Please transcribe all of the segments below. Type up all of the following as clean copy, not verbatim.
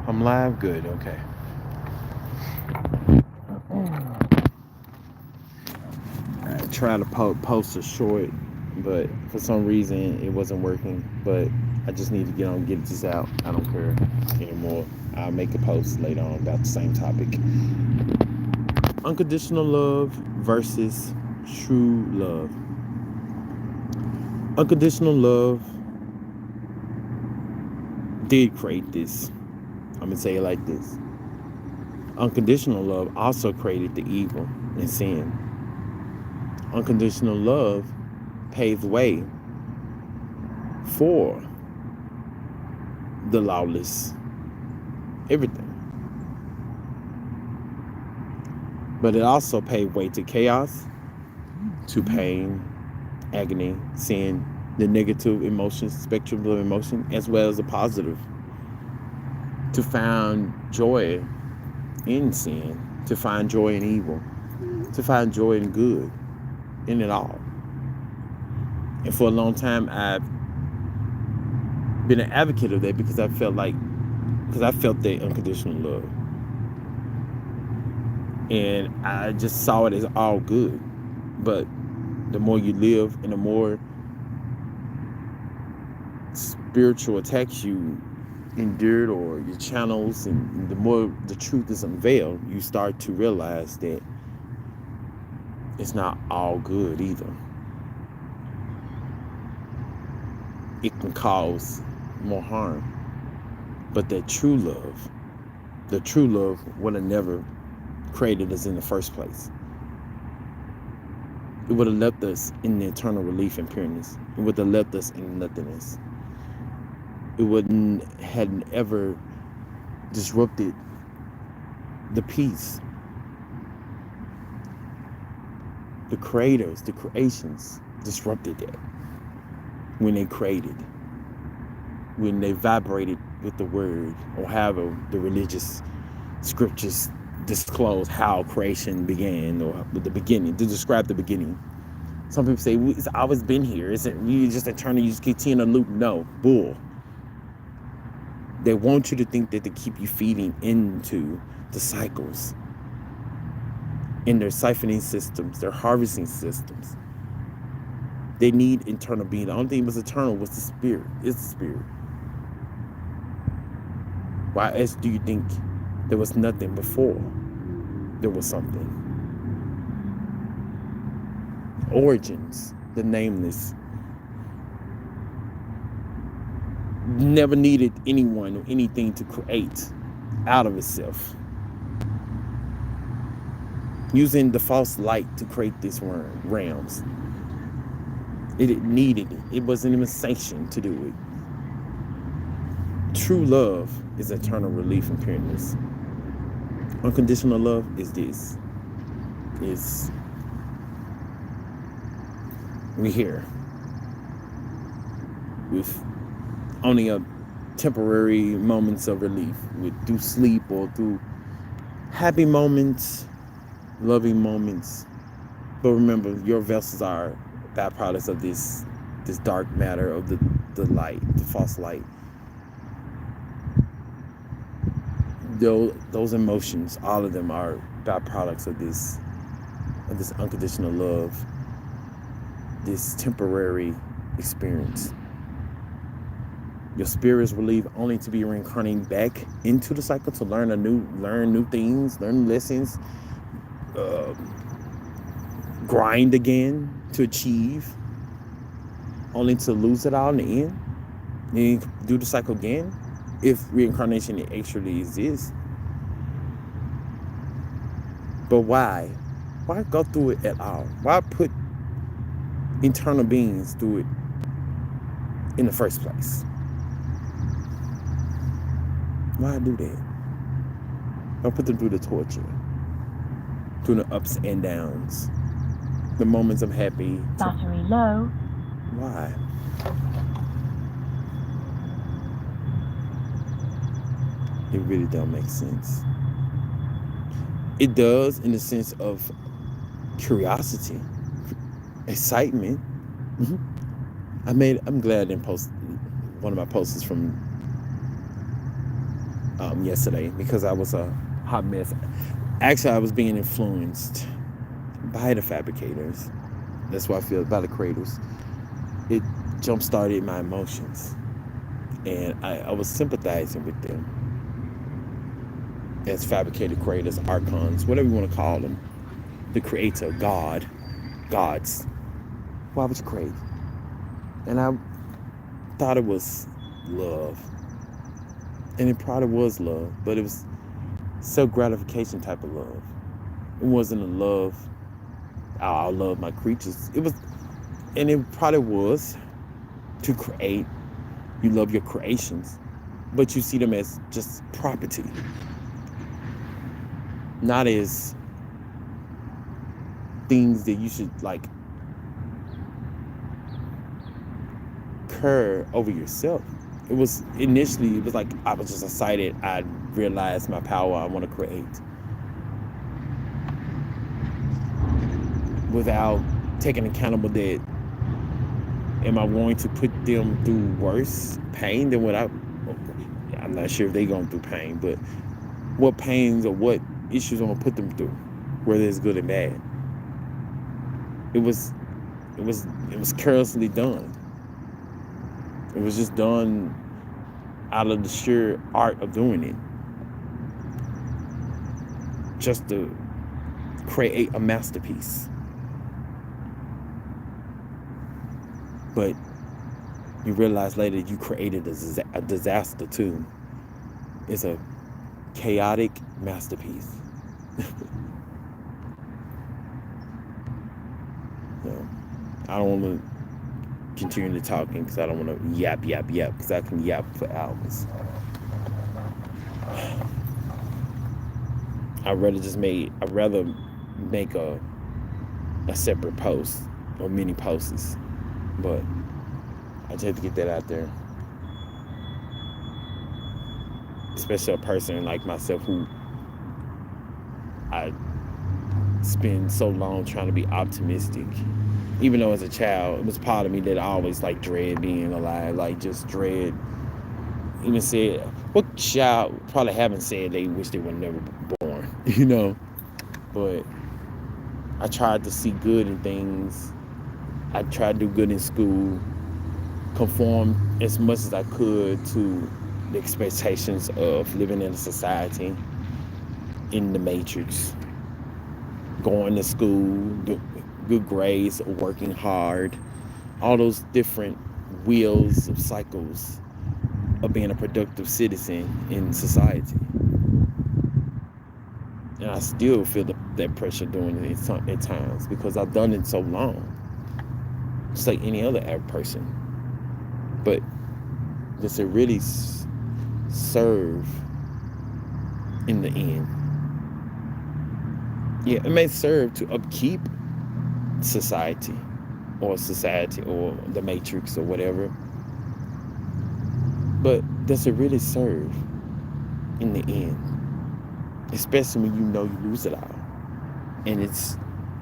I'm live. Good. Okay. I tried to post a short, but for some reason it wasn't working. But I just need to get this out. I don't care anymore. I'll make a post later on about the same topic. Unconditional love versus true love. Unconditional love did create this. I'm gonna say it like this. Unconditional love also created the evil and sin. Unconditional love paved the way for the lawless, everything. But it also paved way to chaos, to pain, agony, sin, the negative emotions, spectrum of emotion, as well as the positive. To find joy in sin, to find joy in evil, to find joy in good, in it all. And for a long time, I've been an advocate of that because I felt that unconditional love. And I just saw it as all good. But the more you live and the more spiritual attacks you endured or your channels, and the more the truth is unveiled, you start to realize that it's not all good either. It can cause more harm. But the true love would have never created us in the first place. It would have left us in the eternal relief and pureness. It would have left us in nothingness. It wouldn't hadn't ever disrupted the peace. The creators, the creations disrupted that when they created, when they vibrated with the word, or however the religious scriptures disclose how creation began, or the beginning, to describe the beginning. Some people say it's always been here. Isn't you just eternal? You just continue in a loop? No, bull. They want you to think that they keep you feeding into the cycles in their siphoning systems, their harvesting systems. They need eternal being. The only thing that was eternal was the spirit. It's the spirit. Why else do you think there was nothing before there was something? Origins, the nameless, never needed anyone or anything to create out of itself. Using the false light to create these realms. It needed it. It wasn't even sanctioned to do it. True love is eternal relief and pureness. Unconditional love is this. It's we here with only a temporary moments of relief, through sleep or through happy moments, loving moments. But remember, your vessels are byproducts of this dark matter of the light, the false light. Those emotions, all of them are byproducts of this unconditional love, this temporary experience. Your spirit is relieved only to be reincarnating back into the cycle to learn new things, learn lessons, grind again to achieve, only to lose it all in the end. Then do the cycle again, if reincarnation actually exists. But why? Why go through it at all? Why put eternal beings through it in the first place? Why do that? Why put them through the torture, through the ups and downs, the moments of happy? Battery low. Why? It really don't make sense. It does in the sense of curiosity, excitement. I'm glad I didn't post one of my posts from yesterday because I was a hot mess. Actually, I was being influenced by the fabricators. That's why I feel by the creators. It jump started my emotions, and I was sympathizing with them as fabricated creators, archons, whatever you want to call them. The creator, God, gods. Why would you create? And I thought it was love, and it probably was love, but it was self-gratification type of love. It wasn't a love, oh, I love my creatures. It was, and it probably was to create. You love your creations, but you see them as just property, not as things that you should like care over yourself. It was initially, it was like I was just excited. I realized my power. I want to create without taking accountable that am I going to put them through worse pain than what I'm not sure if they're going through pain, but what pains or what issues I'm gonna put them through, whether it's good or bad. It was carelessly done. It was just done out of the sheer art of doing it, just to create a masterpiece. But you realize later you created a disaster too. It's a chaotic masterpiece. So, I don't want to continue to talking because I don't want to yap because I can yap for hours. I'd rather make a separate post or mini posts, but I just have to get that out there. Especially a person like myself who I spend so long trying to be optimistic. Even though as a child, it was part of me that I always like dread being alive, like just dread. Even said, what child probably haven't said they wish they were never born, you know? But I tried to see good in things. I tried to do good in school, conform as much as I could to the expectations of living in a society in the matrix, going to school, good grades, working hard, all those different wheels of cycles of being a productive citizen in society. And I still feel that pressure doing it at times because I've done it so long, just like any other average person. But does it really serve in the end? Yeah, it may serve to upkeep society or the matrix or whatever, but does it really serve in the end? Especially when you know you lose it all and it's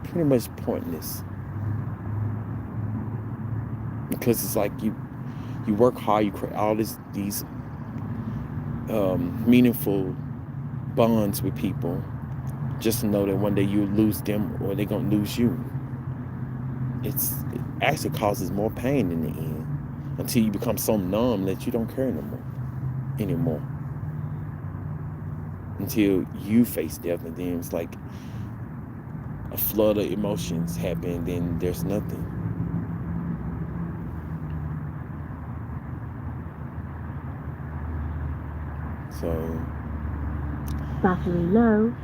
pretty much pointless, because it's like you work hard, you create all these meaningful bonds with people just to know that one day you'll lose them or they're gonna lose you. It actually causes more pain in the end until you become so numb that you don't care anymore. Until you face death, and then it's like a flood of emotions happen, then there's nothing. So battery low.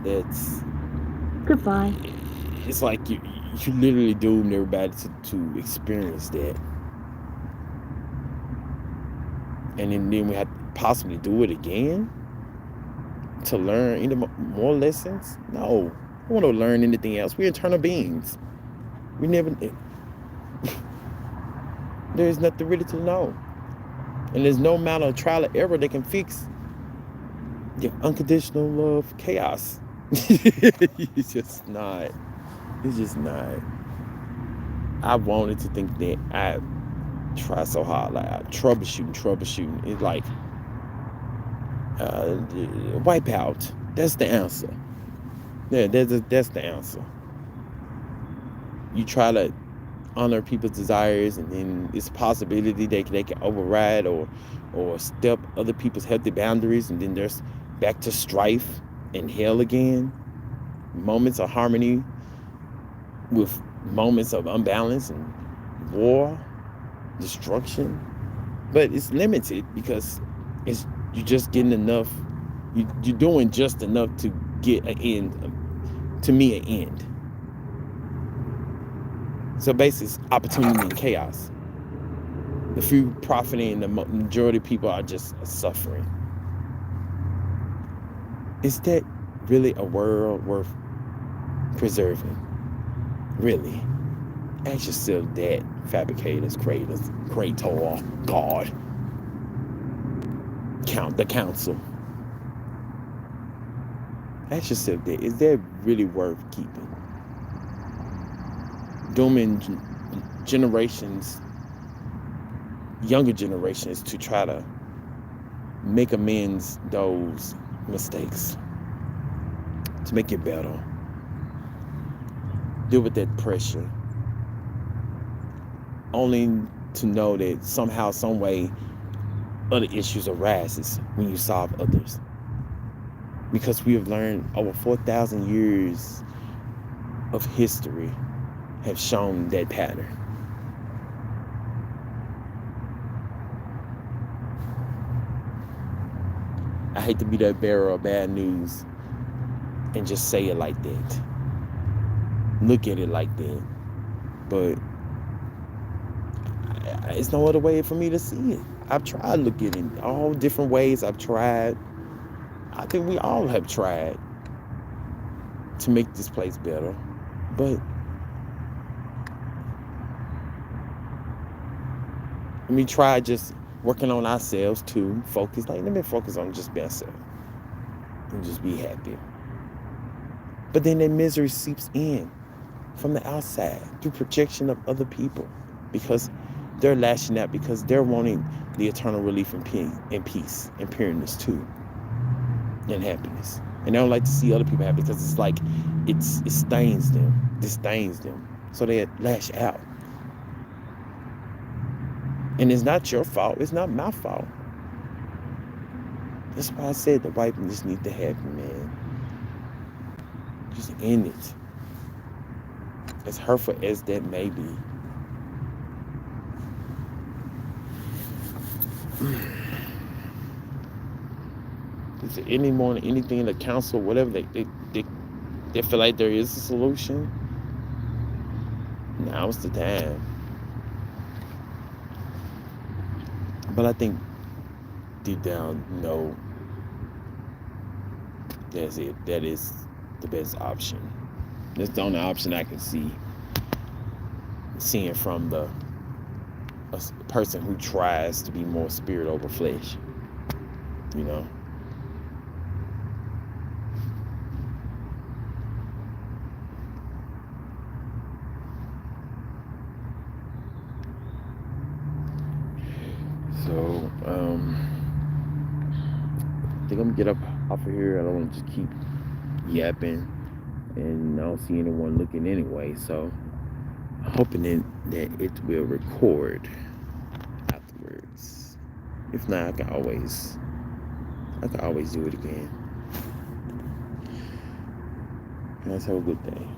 That's Goodbye. It's like you literally doomed everybody to experience that, and then we have to possibly do it again to learn any more lessons. No, I don't want to learn anything else. We're eternal beings. We never. There's nothing really to know, and there's no amount of trial or error that can fix your unconditional love chaos. It's just not. It's just not. I wanted to think that I try so hard, like I troubleshooting. It's like wipe out. That's the answer. Yeah, that's the answer. You try to honor people's desires, and then it's a possibility they can override or step other people's healthy boundaries, and then there's back to strife and hell again. Moments of harmony with moments of unbalance and war, destruction. But it's limited because it's you're just getting enough. You're doing just enough to get an end. To me, an end. So basically, it's opportunity and chaos. The few profiting, the majority of people are just suffering. Is that really a world worth preserving? Really? Ask yourself that, fabricators, creators, creator, God, the council. Ask yourself that. Is that really worth keeping? Dooming generations, younger generations, to try to make amends those mistakes, to make it better, deal with that pressure, only to know that somehow, some way, other issues arises when you solve others. Because we have learned over 4,000 years of history have shown that pattern. I hate to be that bearer of bad news and just say it like that. Look at it like that. But it's no other way for me to see it. I've tried looking at it all different ways. I've tried. I think we all have tried to make this place better. But we try just working on ourselves too. Focus. Like, let me focus on just myself and just be happy. But then that misery seeps in from the outside through projection of other people, because they're lashing out, because they're wanting the eternal relief and peace and pureness too, and happiness. And they don't like to see other people happy, because it's like it stains them, disdains them, so they lash out. And it's not your fault. It's not my fault. That's why I said the white man just need to happen, man. Just end it. As hurtful as that may be. Is there anything in the council, whatever, they feel like there is a solution? Now's the time. But I think deep down, no, that's it. That is the best option. That's the only option I can see. Seeing from a person who tries to be more spirit over flesh, you know. So, I think I'm gonna get up off of here. I don't want to just keep yapping, and I don't see anyone looking anyway. So, I'm hoping that it will record afterwards. If not, I can always do it again. Guys, have a good day.